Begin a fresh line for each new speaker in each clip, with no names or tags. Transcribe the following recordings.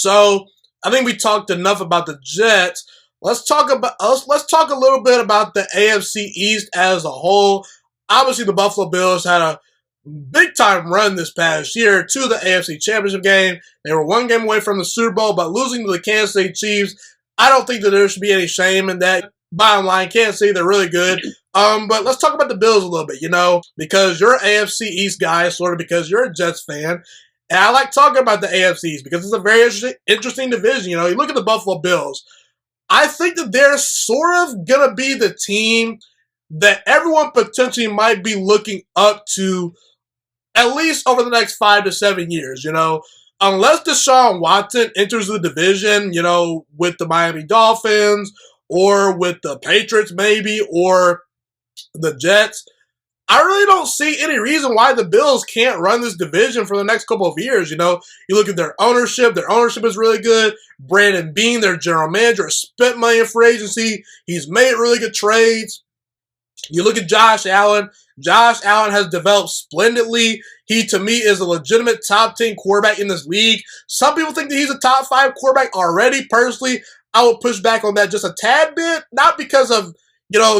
So I think we talked enough about the Jets. Let's talk a little bit about the AFC East as a whole. Obviously, the Buffalo Bills had a big time run this past year to the AFC Championship game. They were one game away from the Super Bowl, but losing to the Kansas City Chiefs, I don't think that there should be any shame in that. Bottom line, Kansas City, they're really good. But let's talk about the Bills a little bit, because you're an AFC East guy, sort of because you're a Jets fan. And I like talking about the AFC East because it's a very interesting division. You look at the Buffalo Bills. I think that they're sort of going to be the team that everyone potentially might be looking up to at least over the next 5 to 7 years, Unless Deshaun Watson enters the division, with the Miami Dolphins or with the Patriots maybe or the Jets, I really don't see any reason why the Bills can't run this division for the next couple of years. You look at their ownership. Their ownership is really good. Brandon Beane, their general manager, has spent money in free agency. He's made really good trades. You look at Josh Allen. Josh Allen has developed splendidly. He, to me, is a legitimate top 10 quarterback in this league. Some people think that he's a top 5 quarterback already. Personally, I would push back on that just a tad bit. Not because of,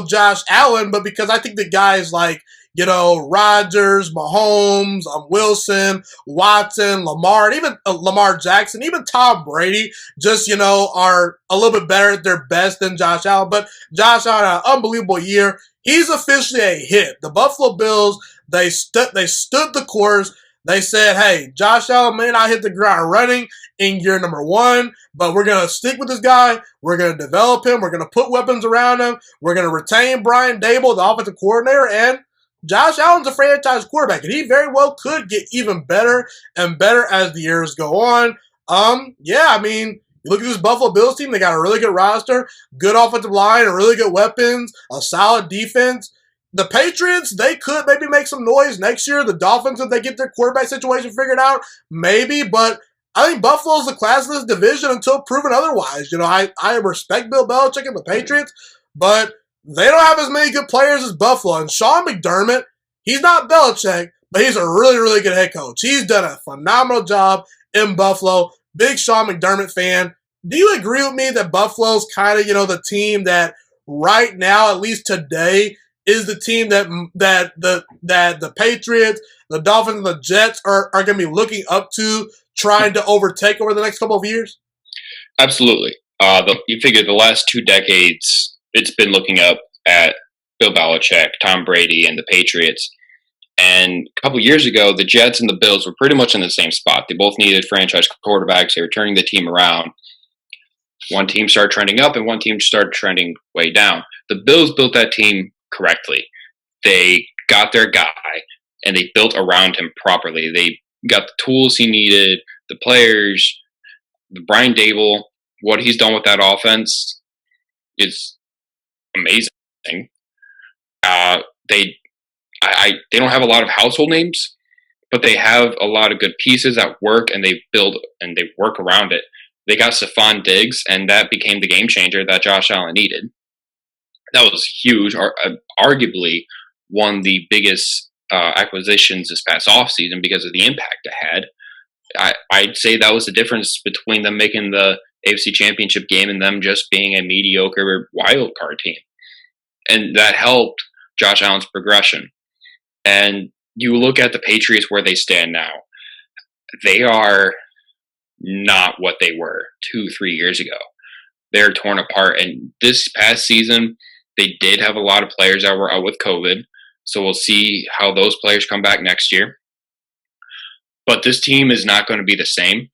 Josh Allen, but because I think the guys like, Rodgers, Mahomes, Wilson, Watson, Lamar, and even Lamar Jackson, even Tom Brady, just, are a little bit better at their best than Josh Allen. But Josh Allen had an unbelievable year. He's officially a hit. The Buffalo Bills, they stood the course. They said, hey, Josh Allen may not hit the ground running in year number 1, but we're going to stick with this guy. We're going to develop him. We're going to put weapons around him. We're going to retain Brian Dable, the offensive coordinator, and Josh Allen's a franchise quarterback, and he very well could get even better and better as the years go on. You look at this Buffalo Bills team, they got a really good roster, good offensive line, and really good weapons, a solid defense. The Patriots, they could maybe make some noise next year. The Dolphins, if they get their quarterback situation figured out, maybe. But I think Buffalo's the class of this division until proven otherwise. I respect Bill Belichick and the Patriots, but they don't have as many good players as Buffalo. And Sean McDermott, he's not Belichick, but he's a really, really good head coach. He's done a phenomenal job in Buffalo. Big Sean McDermott fan. Do you agree with me that Buffalo's kind of, the team that right now, at least today, is the team that the Patriots, the Dolphins, and the Jets are going to be looking up to, trying to overtake over the next couple of years?
Absolutely. You figure the last 2 decades, it's been looking up at Bill Belichick, Tom Brady, and the Patriots. And a couple years ago, the Jets and the Bills were pretty much in the same spot. They both needed franchise quarterbacks. They were turning the team around. One team started trending up, and one team started trending way down. The Bills built that team correctly. They got their guy, and they built around him properly. They got the tools he needed, the players, the Brian Dable, what he's done with that offense is amazing. They don't have a lot of household names, but they have a lot of good pieces that work, and they build and they work around it. They got Stephon Diggs, and that became the game changer that Josh Allen needed. That was huge, arguably one of the biggest acquisitions this past offseason because of the impact it had. I'd say that was the difference between them making the AFC Championship game and them just being a mediocre wild card team. And that helped Josh Allen's progression. And you look at the Patriots where they stand now. They are not what they were 2-3 years ago. They're torn apart. And this past season, they did have a lot of players that were out with COVID. So we'll see how those players come back next year. But this team is not going to be the same.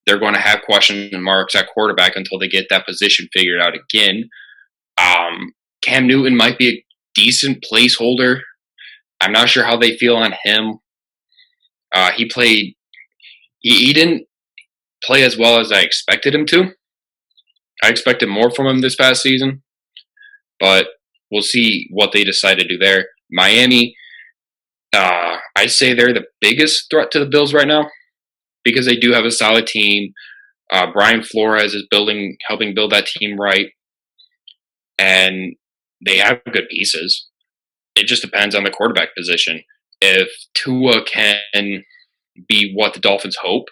They're going to have question marks at quarterback until they get that position figured out again. Cam Newton might be a decent placeholder. I'm not sure how they feel on him. He didn't play as well as I expected him to. I expected more from him this past season. But we'll see what they decide to do there. Miami, I say they're the biggest threat to the Bills right now because they do have a solid team. Brian Flores is helping build that team right. And they have good pieces. It just depends on the quarterback position. If Tua can be what the Dolphins hope,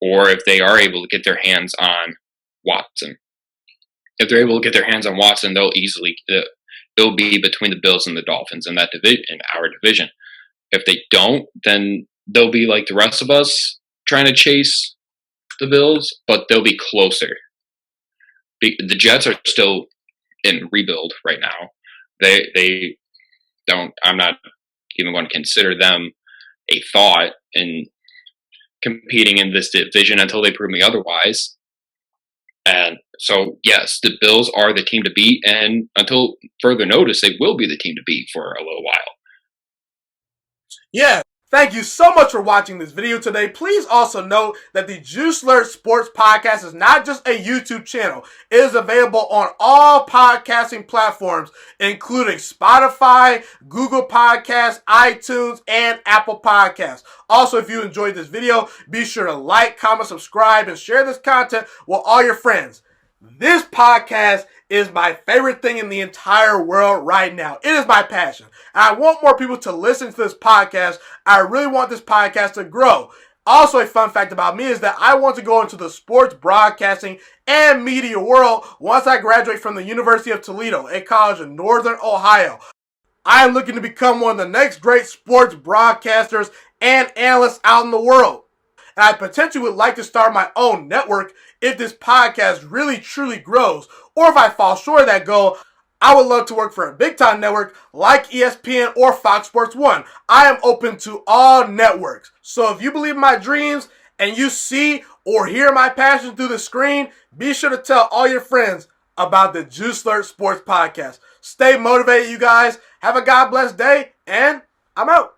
or if they are able to get their hands on Watson. If they're able to get their hands on Watson, they'll easily it'll be between the Bills and the Dolphins in that division, in our division. If they don't, then they'll be like the rest of us trying to chase the Bills, but they'll be closer. The Jets are still in rebuild right now. They don't. I'm not even going to consider them a thought in competing in this division until they prove me otherwise. And so, yes, the Bills are the team to beat, and until further notice, they will be the team to beat for a little while.
Yeah. Thank you so much for watching this video today. Please also note that the Juiciest Sports Podcast is not just a YouTube channel. It is available on all podcasting platforms, including Spotify, Google Podcasts, iTunes, and Apple Podcasts. Also, if you enjoyed this video, be sure to like, comment, subscribe, and share this content with all your friends. This podcast is my favorite thing in the entire world right now. It is my passion. And I want more people to listen to this podcast. I really want this podcast to grow. Also, a fun fact about me is that I want to go into the sports broadcasting and media world once I graduate from the University of Toledo, a college in Northern Ohio. I am looking to become one of the next great sports broadcasters and analysts out in the world. And I potentially would like to start my own network if this podcast really truly grows. Or if I fall short of that goal, I would love to work for a big time network like ESPN or Fox Sports 1. I am open to all networks. So if you believe in my dreams and you see or hear my passion through the screen, be sure to tell all your friends about the Juiciest Sports Podcast. Stay motivated, you guys. Have a God bless day, and I'm out.